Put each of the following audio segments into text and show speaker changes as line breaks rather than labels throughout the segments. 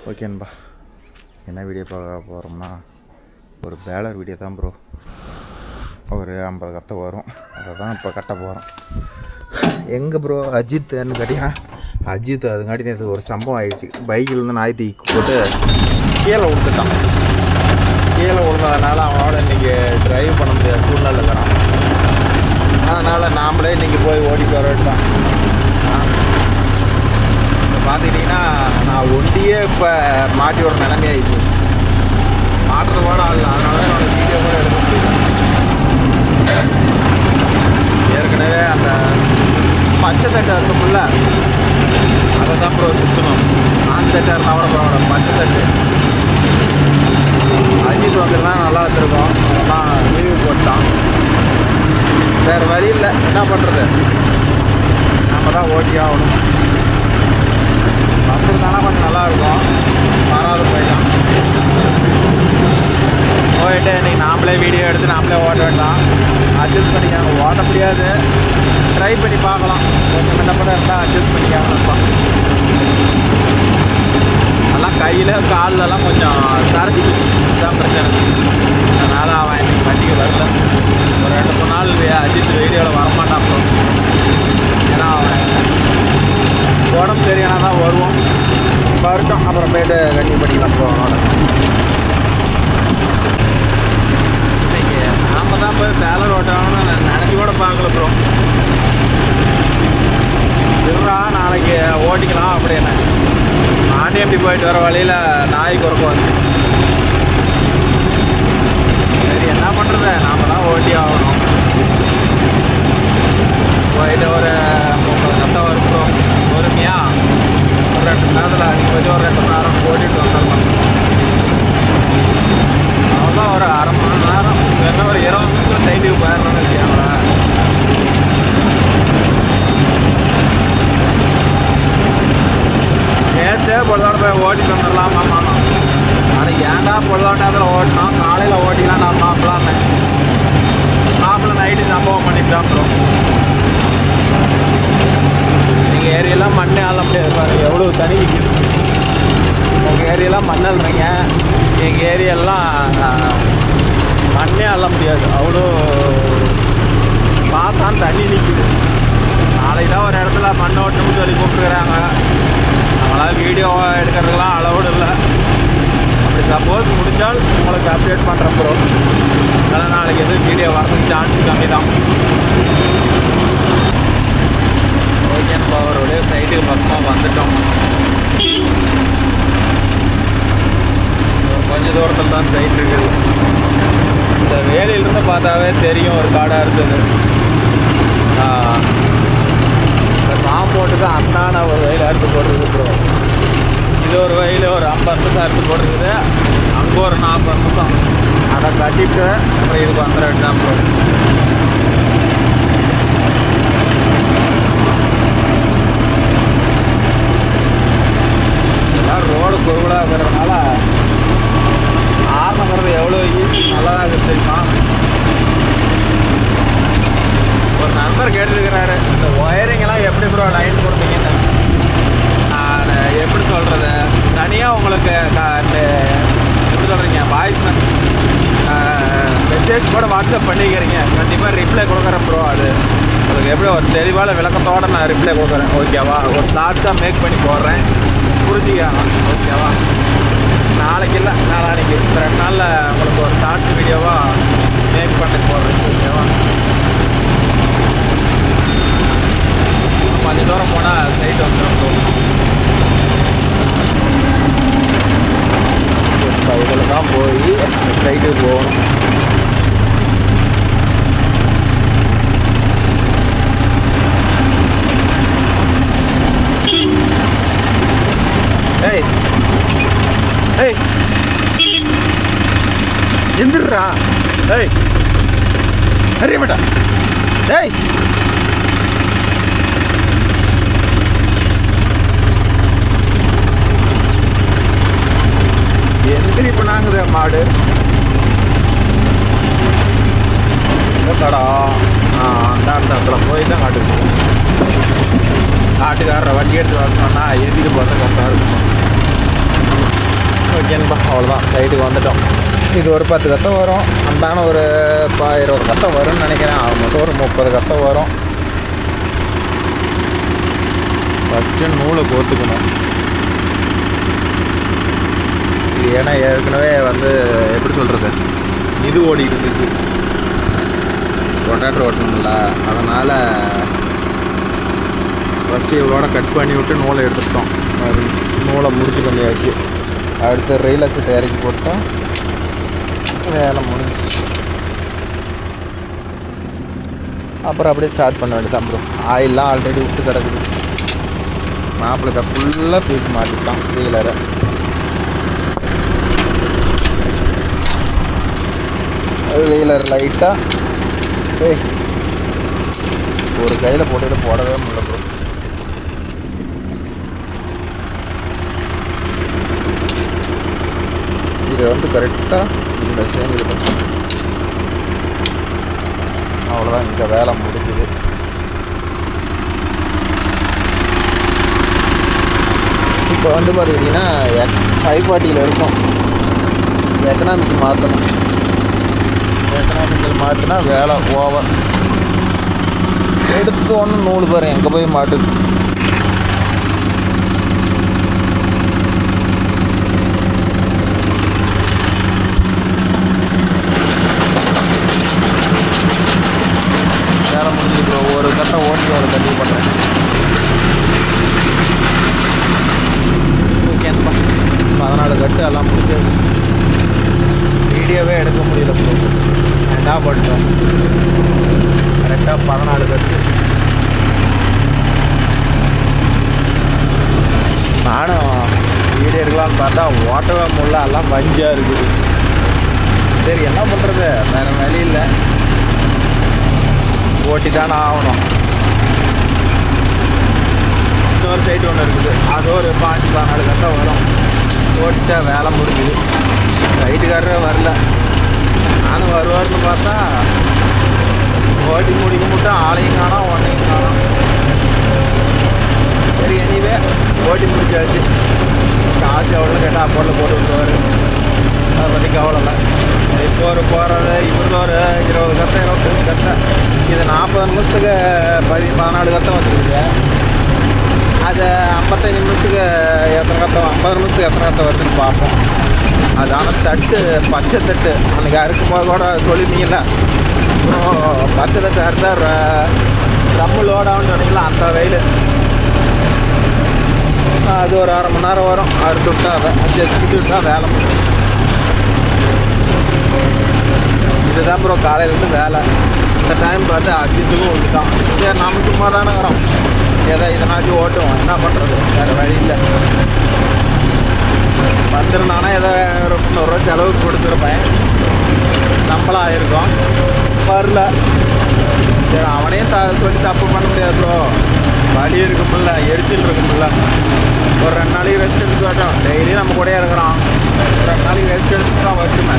ஓகேன்பா, என்ன வீடியோ பார்க்க போகிறோம்னா ஒரு பேலர் வீடியோ தான் ப்ரோ. ஒரு 50 கத்தை வரும், அதை தான் இப்போ கட்ட போகிறோம். எங்கே ப்ரோ அஜித்ன்னு கேட்டிங்கன்னா, அஜித் அதுங்காட்டி நேற்று ஒரு சம்பவம் ஆகிடுச்சு. பைக்கிலேருந்து நாய் தூக்கி போட்டு கீழே விழுந்துட்டான். கீழே விழுந்ததுனால அவனோட இன்றைக்கி ட்ரைவ் பண்ண முடியாத சூழ்நிலை இருக்கிறான். அதனால் நாமளே இன்றைக்கி போய் ஓடிட்டு வர வேண்டாம். பார்த்துக்கிட்டிங்கன்னா நான் ஒண்டியே இப்போ மாட்டி ஒரு நிலைமையாயிடுச்சு. மாட்டுறது கூட ஆகல, அதனால தான் என்னோடய வீடியோ கூட எடுக்க முடியல. ஏற்கனவே அந்த பச்சை தட்டை இருக்கும்ல, அதை தான் ப்ரோ சுற்றணும். ஆண் தட்டாக இருந்தால் கூட பரவாயில்ல, பச்சை தட்டு அஜித் வந்துருந்தான் நல்லா வச்சுருக்கோம். அதெல்லாம் ரிவ்யூ போட்டான். வேறு வழி இல்லை, என்ன பண்ணுறது, நம்ம தான் ஓட்டி ஆகணும். வச்சுருந்தானா கொஞ்சம் நல்லாயிருக்கும். வராது போயிட்டான். போயிட்டு இன்றைக்கி நாமளே வீடியோ எடுத்து நாமளே ஓட்ட வேண்டாம். அட்ஜஸ்ட் பண்ணிக்காங்க, ஓட்ட முடியாது, ட்ரை பண்ணி பார்க்கலாம். கொஞ்சம் முன்னப்பட இருந்தால் அட்ஜஸ்ட் பண்ணிக்காங்கப்பா. அதெல்லாம் கையில் கால்லலாம் கொஞ்சம் சரக்கு தான் பிரச்சனை. அதனால் அவன் இன்றைக்கி வண்டிக்கு வரல. ஒரு 2-3 நாள் அஜித் வீடியோவில் வரமாட்டான் ப்ரோ. ஏன்னா அவன் உடம்பு சரியானா தான் வருவோம். வரட்டும், அப்புறம் போய்ட்டு கண்டிப்பாக பண்ணிக்கலாம் ப்ரோ. அவனோட இன்னைக்கு நாம் தான் போய் பேலர் ஓட்டணும்னு நான் நினச்சி கூட பார்க்கல ப்ரோ. திருடா நாளைக்கு ஓட்டிக்கலாம் அப்படின்னு ஆண்டியம்பி போயிட்டு வர வழியில் நாய் குறுக்க வந்து. சரி என்ன பண்ணுறது, நாம் தான் ஓட்டி ஆகணும். போயிட்டு ஒரு 30 கத்தை வரும் ப்ரோ. பொறுமையாக ஒரு 2 மணி நேரத்தில் அதிகபட்சம் ஒரு 2 மணி நேரம் ஓட்டிகிட்டு வந்துடலாம். அவ்வளோதான், ஒரு அரை மணி நேரம் என்ன ஒரு 20 நிமிஷத்தில் சைட்டுக்கு போயிடலாம்னு வச்சுக்கோங்களேன். நேற்றே பொழுதோட போய் ஓட்டிட்டு வந்துடலாம். ஆமாம், ஆனால் ஏன்டா பொழுதோட்டத்தில் ஓட்டினோம், காலையில் ஓட்டிக்கலாம் நான் மாப்பிளான்னு. மாப்பிள்ளை நைட்டு சம்பவம் பண்ணிட்டான் ப்ரோ. எங்கள் ஏரியாலாம் மண்ணே ஆள முடியாது பாருங்கள், எவ்வளோ தண்ணி நிற்கிது. உங்கள் ஏரியாலாம் மண் அள்ளுறீங்க, எங்கள் ஏரியாலாம் மண்ணே அள்ள முடியாது, அவ்வளோ பாசான் தண்ணி நிற்கிது. நாளைக்கு தான் ஒரு இடத்துல மண் ஓட்டணும்னு சொல்லி கூப்பிட்டுக்கிறாங்க. நம்மளால் வீடியோ எடுக்கிறதுக்கெலாம் அளவோடு இல்லை. அப்படி சப்போஸ் முடிஞ்சால் உங்களுக்கு அப்டேட் பண்ணுறேன் ப்ரோ. அதனால் நாளைக்கு எதுவும் வீடியோ வரதுக்கு சான்ஸ் கம்மி தான். ஓகேன்னு அவருடைய சைட்டுக்கு பக்கமாக வந்துட்டோம். கொஞ்சம் தூரத்தில் தான் சைட் இருக்குது. இந்த வேலையிலிருந்து பார்த்தாவே தெரியும் ஒரு காடாக இருக்குது. இந்த காம்பவுண்டுக்கு அந்தான ஒரு வயல் அறுத்து போட்டுருக்கு ப்ரோ. இது ஒரு வயல் ஒரு 50 நிமிஷம் அறுத்து போட்டுருக்குது. அங்கே ஒரு 40 நிமிஷம் அதை கட்டிட்டு அப்புறம் இதுக்கு வந்துட வேண்டியதான் ப்ரோ. ரோடு குறுகலாக இருக்கிறதுனால ஆரம்பங்கிறது எவ்வளோ ஈஸி, நல்லாதான் இருக்குது தெரியுமா. ஒரு நண்பர் கேட்டுருக்கிறாரு, இந்த ஒயரிங்கெல்லாம் எப்படி ப்ரோ லைன் கொடுத்தீங்கன்னு. நான் எப்படி சொல்கிறது, தனியாக உங்களுக்கு எப்படி சொல்கிறீங்க, வாய்ஸ் மெசேஜ் கூட வாட்ஸ்அப் பண்ணிக்கிறீங்க, கண்டிப்பாக ரிப்ளை கொடுக்குறேன் ப்ரோ. அது உங்களுக்கு எப்படி ஒரு தெளிவான விளக்கத்தோடு நான் ரிப்ளை கொடுக்குறேன், ஓகேவா. ஒரு ஷார்ட்ஸாக மேக் பண்ணி போடுறேன், புரிஞ்சுக்காங்க, ஓகேவா. நாளைக்கு இல்லை நாளைக்கு இந்த 2 நாளில் உங்களுக்கு ஒரு ஷார்ட்ஸ் வீடியோவாக மேக் பண்ணி போடுறேன், ஓகேவா. கொஞ்சம் தூரம் போனால் சைட் வந்துடும். இப்போ இதில் தான் போய் சைட்டுக்கு போகணும். ஏய் ஏய் எந்திரா, ஏய் அறியமாட்டா, ஏய் எந்திரி பண்ணாங்குது மாடு. கடா அந்த இடத்துல போய் தான் காட்டுது. காட்டுக்காரரை வண்டி எடுத்து வர சொன்னால் எழுதிட்டு போகிறது கரெக்டாக இருக்கும். சைட்டுக்கு வந்துட்டோம். இது ஒரு 10 கத்தை வரும், அந்தான ஒரு 20 கத்தை வரும்னு நினைக்கிறேன். அது மட்டும் ஒரு 30 கத்தை வரும். ஃபஸ்ட்டு நூலை கோத்துக்கணும். இது ஏன்னா ஏற்கனவே வந்து எப்படி சொல்கிறது, இது ஓடிட்டு இருந்துச்சு, ரொட்டேட்டர் ஓட்டணும்ல, அதனால் ஃபஸ்ட்டு இவ்வளோட கட் பண்ணி விட்டு நூலை எடுத்துட்டோம். நூலை முடிச்சு பண்ணியாச்சு. அடுத்து ரெயில செட்டை இறக்கி போட்டோம், வேலை முடிஞ்சிச்சு. அப்புறம் அப்படியே ஸ்டார்ட் பண்ண வேண்டியதான் ப்ரோ. ஆயிலெலாம் ஆல்ரெடி விட்டு கிடக்குது. மாப்பிள்ளை தான் ஃபுல்லாக தூக்கி மாட்டிட்டான் வீலரை. வீலர் லைட்டாக ஒரு கையில் போட்டுட்டு போடவே முடியல ப்ரோ. இது வந்து கரெக்டாக இந்த ஷேங்கில் பண்ணணும். அவ்வளோதான், இங்கே வேலை முடிஞ்சுது. இப்போ வந்து பார்த்துக்கிட்டிங்கன்னா 540 இருக்கும். எக்கனாமிக்கு மாற்றணும். எக்கனாமிக்கல் மாற்றினா வேலை ஓவர். எடுத்து ஒன்று நூல் பேர் எங்கே போய் மாட்டுது. வேலை முடிஞ்சுது. ஒரு கட்டை ஓட்டி ஒரு கட்டி பண்ணுறேன். ஓகேப்பா, 14 கட்டு எல்லாம் முடிஞ்சது. வீடியோவே எடுக்க முடியல ப்ரோ. என்ன பண்ணிட்டோம், கரெக்டாக 14 கட்டு. நானும் வீடியோ எடுக்கலான்னு பார்த்தா ஓட்டவே முடியல, எல்லாம் வஞ்சாக இருக்குது. சரி என்ன பண்ணுறது, வேறு வழி இல்லை, ஓட்டித்தானே ஆகணும். இன்னொரு சைடு ஒன்று இருக்குது, அது ஒரு 14 கட்டை வரும். ஓட்டிச்சா வேலை முடிஞ்சுது. சைட்டுக்காரரே வரல, நானும் வருவார்னு பார்த்தா ஓட்டி முடிக்க மட்டும் ஆளையும் காணோம், ஒன்றையும் காணோம். சரி எனிவே ஓட்டி முடிச்சாச்சு. காசு எவ்வளோ கேட்டால் அக்கௌண்ட்டில் போட்டு விட்டுருவார், அதை பற்றி கவலை இல்லை. இப்போ ஒரு போகிறது இவருக்கு ஒரு 20 கத்தை 25 கத்தை. இது 40 நிமிஷத்துக்கு 14 கத்தை வந்துருக்குது. அது 55 நிமிஷத்துக்கு எத்தனை கத்தை, 50 நிமிஷத்துக்கு எத்தனை கத்தை வருதுன்னு பார்ப்போம். அது ஆனால் தட்டு பச்சை தட்டு அன்றைக்கி அறுக்கும்போது கூட சொல்லியிருந்தீங்கள, அப்புறம் பச்சை தட்டு அறுத்தால் ரம்மு லோடாகுன்னு சொன்னீங்களா, அந்த வெயில். அது ஒரு 1/2 மணி நேரம் வரும். அறுத்து விட்டா அதை செஞ்சுட்டு விட்டா வேலை. இதுதான் ப்ரோ காலையிலேருந்து வேலை. இந்த டைம் பார்த்து அஜித்துக்கும் விட்டுட்டான். சரி நம்ம சும்மா தானே வரோம், ஏதோ இதனாச்சும் ஓட்டுவோம், என்ன பண்ணுறது, வேறு வழி இல்லை. வந்துருந்தானா ஏதோ ஒரு 300 ரூபா செலவுக்கு கொடுத்துருப்பேன், நம்மளாம் ஆயிருக்கோம். வரல, சரி அவனையும் சொல்லி தப்பு பண்ண முடியாது ப்ரோ. வலி இருக்குமில்ல, எரிச்சல் இருக்குமில்ல. ஒரு 2 நாளைக்கு ரெஸ்ட் எடுத்து வரட்டும். டெய்லியும் நம்ம கூடயே இருக்கிறோம், ஒரு 2 நாளைக்கு ரெஸ்ட் எடுத்துட்டு தான் வரட்டுமே.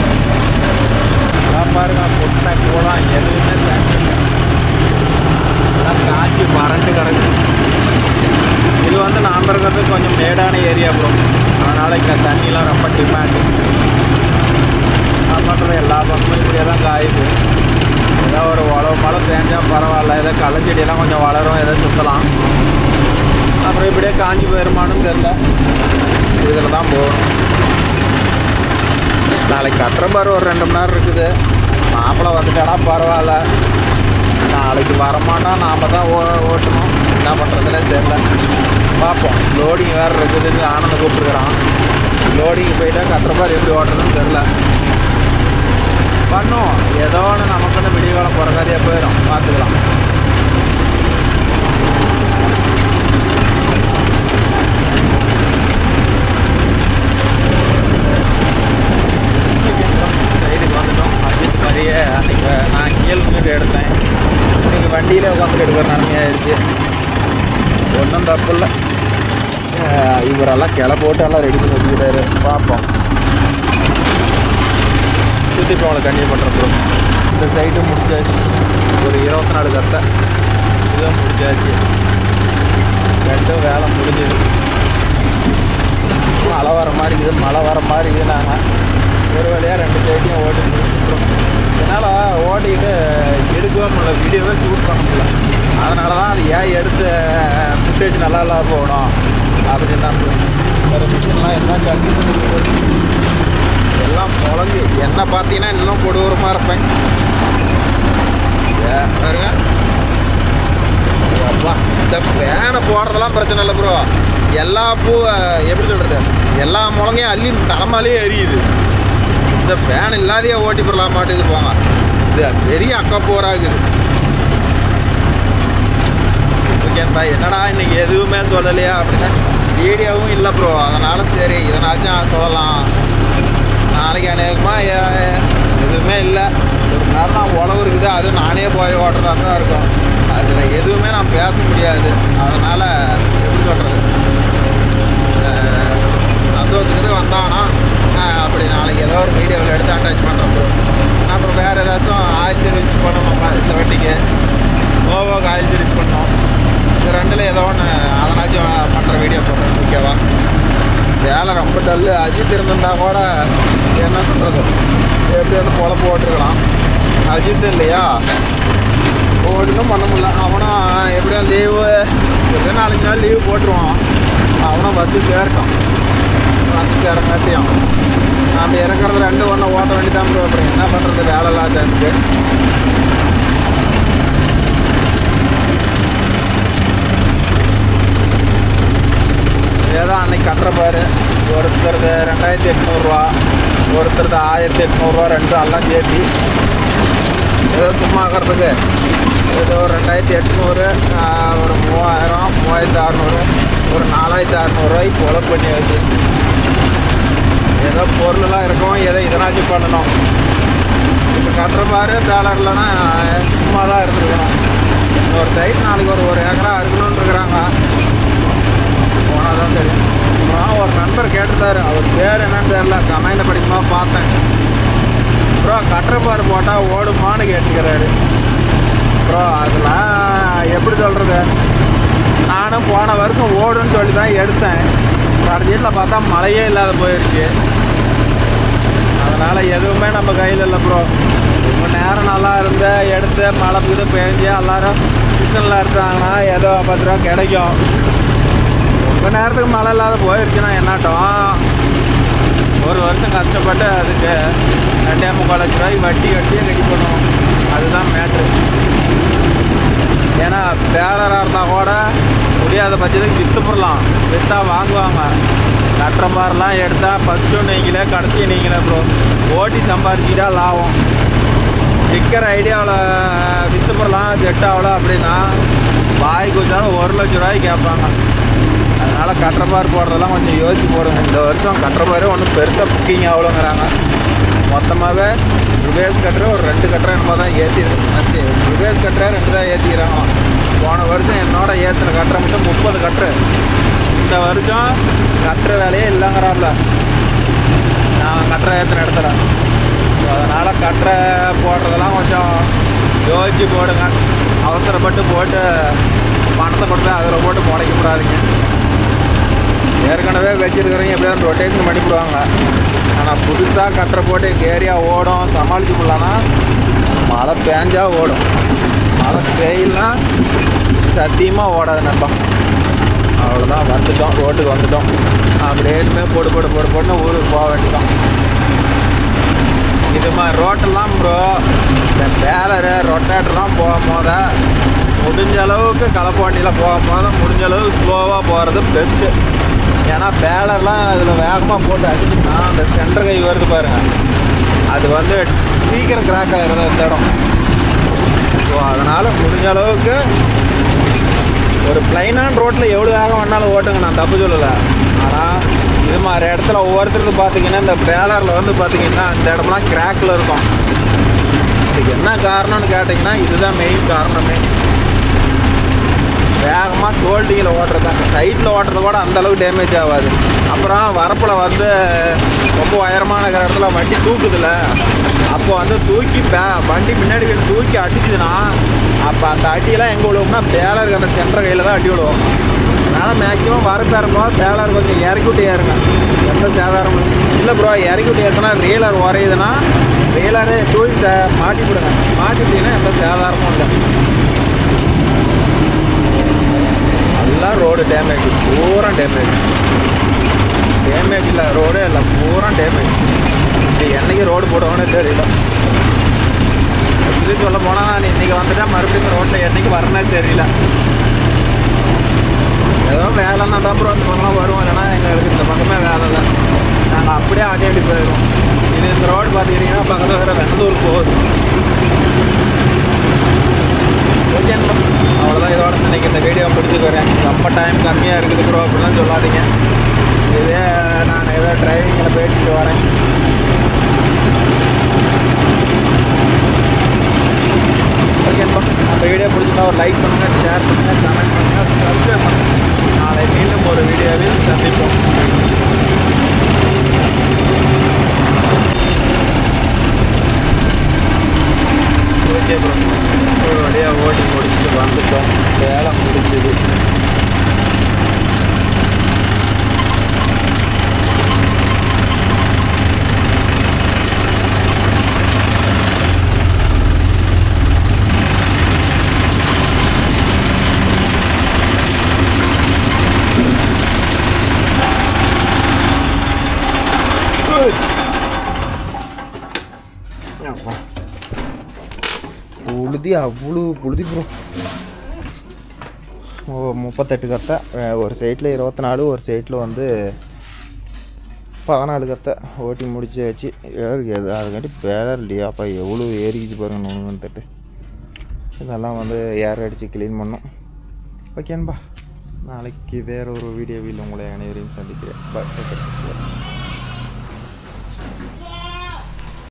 அதான் பாருங்க, பொட்டை கூடம் எதுவுமே தேவையில்லை, எல்லாம் காய்ச்சி வறண்டு கிடக்கு. இது வந்து நாம் இருக்கிறது கொஞ்சம் மேடான ஏரியா ப்ரோ, அதனால் இங்கே தண்ணிலாம் ரொம்ப டிமாண்டு. நான் பண்ணுறது எல்லா பக்கமும் இப்படியே தான் காயுது. ஏதோ ஒரு மழை பேஞ்சால் பரவாயில்ல, ஏதோ களச்செடியெல்லாம் கொஞ்சம் வளரும், ஏதோ சுற்றலாம். அப்புறம் இப்படியே காஞ்சி போயிருமானும் தெரில. இதில் தான் போகணும். நாளைக்கு கட்டுற பாரு ஒரு 2 மணி நேரம் இருக்குது. மாப்பிள்ளை வந்துட்டாடா பரவாயில்ல, நாளைக்கு வரமாட்டான், நாம் தான் ஓட்டணும். என்ன பண்ணுறதுனே தெரில, பார்ப்போம். லோடிங் வேறு இருக்குதுன்னு ஆனந்த கூப்பிட்டுருக்குறான். லோடிங் போயிட்டா கட்டுற பாரு எப்படி ஓட்டுறதுன்னு தெரில. பண்ணும், ஏதோ ஒன்று நமக்குன்னு விடிய காலம் பிறக்காதையாக போயிடும், பார்த்துக்கலாம். சைடுக்கு வந்துட்டோம். அஜித் மாதிரியே அன்றைக்கி நான் கேள்விட்டு எடுத்தேன், இன்றைக்கி வண்டியில் உட்காந்துட்டு எடுக்கிற நிலைமை ஆயிடுச்சு. ஒன்றும் தப்பு இல்லை, இவரெல்லாம் கிளை போட்டு எல்லாம் ரெடி பண்ணி வச்சுக்கிட்டாரு. பார்ப்போம், சுற்றிட்டு அவங்களை கண்டினியூ பண்ணுறோம். இந்த சைட்டும் முடிச்சாச்சு, ஒரு 24 கத்தை இதுவும் முடிச்சாச்சு. ரெண்டும் வேலை முடிஞ்சது. மழை வர மாதிரி இது, மழை வர மாதிரி இது. நாங்கள் ஒரு வழியாக 2 சைட்டையும் ஓட்டி முடிச்சுட்டோம். என்னால் ஓட்டிக்கிட்டு எடுக்கவே முடியல, வீடியோவே ஷூட் பண்ண முடியல. அதனால தான் அது ஏன் எடுத்து ஃபுட்டேஜ் நல்லா இல்லாத போகணும் அப்படின்னு தான். வேறு மிஷின்லாம் என்ன கண்டிப்பாக எல்லாம் முழங்கு என்ன பார்த்தீங்கன்னா இன்னும் கொடூரமாக இருப்பேன் பாருங்க. அப்பா இந்த ஃபேனை போடுறதெல்லாம் பிரச்சனை இல்லை ப்ரோ. எல்லா எப்படி சொல்கிறது, எல்லா முழங்கையும் அள்ளி தலைமாலே எரியுது. இந்த ஃபேன் இல்லாதையே ஓட்டி போடலாம் மாட்டேது போங்க. இது பெரிய அக்கப்போராகுது. ஓகேன்பா, என்னடா இன்றைக்கி எதுவுமே சொல்லலையா அப்படின்னா வீடியோவும் இல்லை ப்ரோ. அதனால் சரி இதனாச்சும் சொல்லலாம். நாளைக்கு அநேகமாக எதுவுமே இல்லை. ஒரு நேரம் தான் உழவு இருக்குது, அதுவும் நானே போய் ஓட்டுறதா தான் இருக்கும். அதில் எதுவுமே நான் பேச முடியாது. அதனால் எப்படி சொல்கிறது, சந்தோஷத்துக்கு வந்தாங்கன்னா அப்படி நாளைக்கு ஏதோ ஒரு வீடியோவில் எடுத்து அட்டாச் பண்ணுறோம் ப்ரோ. அப்புறம் வேறு ஏதாச்சும் ஆயில் சர்வீஸ் பண்ணணும் இந்த வண்டிக்கு. ஓவோக்கு ஆயில் சர்வீஸ் பண்ணோம். இது ரெண்டில் ஏதோ ஒன்று அதனாச்சும் பண்ணுற வீடியோ போடுறேன். ஓகேவா? வேலை ரொம்ப டல்லு. அஜித் இருந்திருந்தா கூட என்ன பண்ணுறது, எப்படியாவது போல போட்டுருக்கலாம். அஜித் இல்லையா, ஒன்றும் பண்ண முடியல. அவனும் எப்படியும் லீவு எப்படியும் 4-5 நாள் லீவு போட்டுருவான். அவனும் வந்து சேர்க்கான். வந்து சேரங்காட்டியும் நம்ம இறக்குறது 2 ஒன்று ஓட்ட வேண்டி தான் ப்ரோ. அப்புறம் என்ன பண்ணுறது, வேலை இல்லாததுக்கு. ஏதோ அன்னைக்கு கட்டுற பாரு, ஒருத்தருது 2800 ஒருத்தருது 1800 2 எல்லாம் சேர்த்தி ஏதோ சும்மா ஆகிறதுக்கு ஏதோ 2800 ஒரு 3000 3600 ஒரு 4600 போல பண்ணி வச்சு ஏதோ பொருளெல்லாம் இருக்கும். ஏதோ இதனாச்சும் பண்ணணும். இப்போ கட்டுற பாரு தேலை இல்லைன்னா சும்மா தான் இருந்துருக்கணும். ஒரு சைட் நாளைக்கு ஒரு ஏக்கரா இருக்கணும்னு இருக்கிறாங்க. போனால் தான் தெரியும். அப்புறம் ஒரு நண்பர் கேட்டுட்டார், அவர் பேர் என்னன்னு தெரியல, கமெண்ட் படிக்கும்போது பார்த்தேன். அப்புறம் கட்டுறப்பாரு போட்டால் ஓடுமான்னு கேட்டுக்கிறாரு. அப்புறம் அதெல்லாம் எப்படி சொல்கிறது, நானும் போன வருஷம் ஓடுன்னு சொல்லி தான் எடுத்தேன். கடைசியில் பார்த்தா மழையே இல்லாத போயிடுச்சு. அதனால் எதுவுமே நம்ம கையில் இல்லை ப்ரோ. ரொம்ப நேரம் நல்லா இருந்து எடுத்து மழை இது பெஞ்சு எல்லோரும் சீசனில் எடுத்தாங்கன்னா ஏதோ 10 ரூபா கிடைக்கும். ரொம்ப நேரத்துக்கு மழை இல்லாத போயிடுச்சுன்னா என்னாட்டம், ஒரு வருஷம் கஷ்டப்பட்டு அதுக்கு 2,3 லட்ச ரூபாய்க்கு வட்டி கட்டியே ரெடி பண்ணுவோம். அதுதான் மேட்ரு. ஏன்னா பேலராக இருந்தால் கூட முடியாத பட்சத்துக்கு விற்று போடலாம், விற்றா வாங்குவாங்க. கட்டுற மாதிரிலாம் எடுத்தால் ஃபஸ்ட்டும் நீங்களே கடைசி நீங்களே ப்ரோ. ஓட்டி சம்பாதிச்சிட்டா லாபம். ஸ்டிக்கர் ஐடியாவில் விற்று போடலாம் செட் ஆகலாம் அப்படின்னா வாய்க்கு வச்சாலும் 1 லட்ச ரூபாய்க்கு கேட்பாங்க. அதனால் கட்டுற பார் போடுறதெல்லாம் கொஞ்சம் யோசிச்சு போடுங்க. இந்த வருஷம் கட்டுற பாரு ஒன்றும் பெருசாக புக்கிங் ஆகலங்கிறாங்க. மொத்தமாகவே ரிவேஸ் கட்டுற ஒரு 2 கட்டுற என்னமோ தான் ஏற்றிருக்கு. ரிவேஸ் கட்டுற 2 தான் ஏற்றிக்கிறாங்களாம். போன வருஷம் என்னோட ஏற்றின கட்டுற மட்டும் 30 கட்டுற. இந்த வருஷம் கட்டுற வேலையே இல்லைங்கிறாப்ல நான் கட்டுற ஏற்றின இடத்துல. அதனால் கட்டுற போடுறதெல்லாம் கொஞ்சம் யோசிச்சு போடுங்க. அவசரப்பட்டு போட்டு பணத்தை கொடுத்து அதில் போட்டு முளைக்கப்படாதீங்க. ஏற்கனவே வச்சுருக்கிறவங்க எப்படியாவது ரொட்டேஷன் பண்ணிவிடுவாங்க. ஆனால் புதுசாக கட்டுற போட்டு எங்கள் ஏரியா ஓடும் சமாளிச்சு போடலான்னா மழை பேஞ்சா ஓடும். மழை பெய்யலனா சத்தியமாக ஓடாது நண்பா. அவ்வளோதான், வந்துட்டோம், ரோட்டுக்கு வந்துட்டோம். அப்படியே போட்டு ஊருக்கு போக வேண்டியதான். இது மாதிரி ரோட்டெல்லாம் ப்ரோ, இந்த பேலரு ரொட்டேட்டர்லாம் போகும்போது முடிஞ்ச அளவுக்கு கலப்பு வண்டியில் போகும்போது முடிஞ்ச அளவுக்கு ஸ்லோவாக போகிறது பெஸ்ட்டு. ஏன்னா பேலர்லாம் அதில் வேகமாக போட்டு அடிச்சுன்னா அந்த சென்டர் கை வருது பாருங்கள், அது வந்து சீக்கிரம் கிராக் ஆகிருது இந்த இடம். ஸோ அதனால் முடிஞ்ச அளவுக்கு ஒரு ப்ளைனான ரோட்டில் எவ்வளோ வேகம் வேணாலும் ஓட்டுங்க, நான் தப்பு சொல்லலை. ஆனால் இது மாதிரி இடத்துல ஒவ்வொருத்தருக்கு பார்த்தீங்கன்னா இந்த பேலரில் வந்து பார்த்தீங்கன்னா இந்த இடம்லாம் கிராக்கில் இருக்கும். இதுக்கு என்ன காரணம்னு கேட்டிங்கன்னா இதுதான் மெயின் காரணமே. வேகமாக டோல்டிங்கில் ஓட்டுறது, அந்த சைட்டில் ஓட்டுறது கூட அந்தளவுக்கு டேமேஜ் ஆகாது. அப்புறம் வரப்பில் வந்து ரொம்ப உயரமான இருக்கிற இடத்துல வண்டி தூக்குதில்ல, அப்போ வந்து தூக்கி வண்டி முன்னாடி தூக்கி அடிச்சுதுன்னா அப்போ அந்த அடியெல்லாம் எங்கே விழுவோம்னா பேலருக்கு அந்த சென்டர் கையில் தான் அடி விடுவோம். அதனால் மேக்ஸிமம் வரப்பேறும்போது பேலர் கொஞ்சம் இறக்கி விட்டு ஏறுங்க, எந்த சேதாரமும் இல்லை. இல்லை ப்ரோ, இறக்கி விட்டு ஏற்றினா ரீலர் உரையுதுன்னா ரீலரு டூல்ஸை மாட்டி விடுங்க. மாட்டிட்டீங்கன்னா எந்த சேதாரமும் இல்லை. எல்லாம் ரோடு டேமேஜ், பூரா டேமேஜ் இல்லை, ரோடே இல்லை, பூரா டேமேஜ். இது என்றைக்கு ரோடு போடுவோன்னு தெரியல. ஆக்சுவலி சொல்ல போனால் நான் இன்றைக்கி வந்துட்டேன், மறுபடியும் ரோட்டில் என்றைக்கு வரனே தெரியல. ஏதோ வேலைன்னா தான் ப்ரோ அந்த பக்கம்லாம் வருவோம், இல்லைன்னா எங்களுக்கு இந்த பக்கமே வேலை இல்லை. நாங்கள் அப்படியே ஆட்டியாடி போயிடுவோம். இது இந்த ரோடு பார்த்துக்கிட்டிங்கன்னா பக்கத்தில் வேறு வெந்தூர் போகுது. ஓகே, அவ்வளோதான். இதோட இன்றைக்கி இந்த வீடியோ பிடிச்சிக்கிறேன். ரொம்ப டைம் கம்மியாக இருக்குது ப்ரோ அப்படிலாம் சொல்லாதீங்க. இதே நான் ஏதோ டிரைவிங்கில் போயிட்டு வரேன். ஓகேப்பா, நம்ம வீடியோ பிடிச்சிட்டா ஒரு லைக் பண்ணுங்கள், ஷேர் பண்ணுங்கள், கமெண்ட் பண்ணுங்கள், சப்ஸ்கிரைப் பண்ணுங்கள். நாளை மீண்டும் ஒரு வீடியோவில் சந்திப்போம். ஓகே ப்ரோ, ஒரு வழியாக ஓட்டி முடிச்சுட்டு வந்துட்டோம். வேலை முடிஞ்சுது. புழுதி அவ்வளோ புழுதி ப்ரோ. 38 கத்தை, ஒரு சைட்டில் 24, ஒரு சைட்டில் வந்து 14 கத்தை ஓட்டி முடிச்சு வச்சு அதுக்காண்டி பேலர் இல்லையாப்பா எவ்வளோ ஏறிக்கிச்சு பாருங்க. 93 இதெல்லாம் வந்து ஏர் அடித்து க்ளீன் பண்ணோம். ஓகேன்பா, நாளைக்கு வேறு ஒரு வீடியோவில் உங்களை அனைவரையும் சந்திக்கிறேன். பாய்.